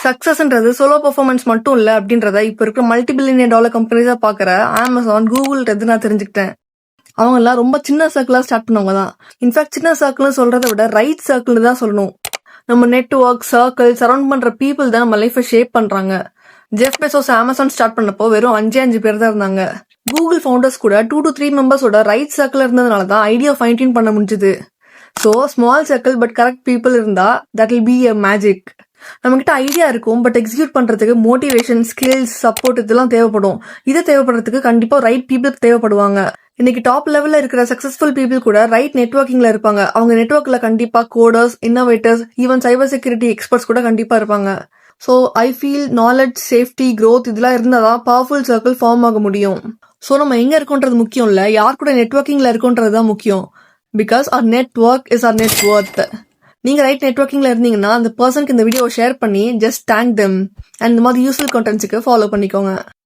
சக்சஸ்ன்றது solo performance மட்டும் இல்ல அப்படின்றத இப்ப இருக்கிற $multi-billion கம்பெனிஸா பாக்குற Amazon, Google நான் தெரிஞ்சுக்கிட்டேன். அவங்க எல்லாம் ரொம்ப சின்ன சர்க்கிளா ஸ்டார்ட் பண்ணவங்க தான். இன்ஃபேக்ட் சின்ன சர்க்கிள்னு சொல்றதை விட ரைட் சர்க்கிள் தான் சொல்லணும். நம்ம நெட்வொர்க், சர்க்கிள், சரௌண்ட் பண்ற பீப்புள் தான் நம்ம லைஃபை ஷேப் பண்றாங்க. ஜெஃப் பெசோஸ் Amazon ஸ்டார்ட் பண்ணப்போ வெறும் 5 பேர் தான் இருந்தாங்க. Google ஃபவுண்டர்ஸ் கூட 2 to 3 மெம்பர்ஸோட ரைட் சர்க்கிள் இருந்ததுனால தான் ஐடியா ஃபைன் டியூன் பண்ண முடிஞ்சது. So small circle but correct people இருந்தா that will be a magic. நம்ம கிட்ட ஐடியா இருக்கும், பட் எக்ஸிக்யூட் பண்றதுக்கு மோட்டிவேஷன், ஸ்கில்ஸ், சப்போர்ட் இதெல்லாம் தேவைப்படும். இது தேவைப்படுறதுக்கு கண்டிப்பா ரைட் பீப்புள் தேவைப்படுவாங்க. இன்னைக்கு டாப் லெவல்ல இருக்கிற சக்சஸ்ஃபுல் பீப்புள் கூட ரைட் நெட்வொர்க்கிங்ல இருப்பாங்க. அவங்க நெட்வொர்க்ல கண்டிப்பா coders, innovators, even cyber security experts கூட கண்டிப்பா இருப்பாங்க. So I feel knowledge, safety, growth இதெல்லாம் இருந்தாதான் பவர்ஃபுல் சர்க்கிள் ஃபார்ம் ஆக முடியும். ஸோ நம்ம எங்க இருக்கோன்றது முக்கியம் இல்ல, யார் கூட நெட்வொர்க்கிங்ல இருக்கோன்றது தான் முக்கியம். Because our network is our net worth. நீங்க ரைட் நெட்வொர்க்கிங்ல இருந்தீங்கன்னா அந்த பர்சனுக்கு இந்த வீடியோவை ஷேர் பண்ணி ஜஸ்ட் தேங்க் தெம். அண்ட் இந்த மாதிரி யூஸ்ஃபுல் கண்டென்ட்ஸுக்கு ஃபாலோ பண்ணிக்கோங்க.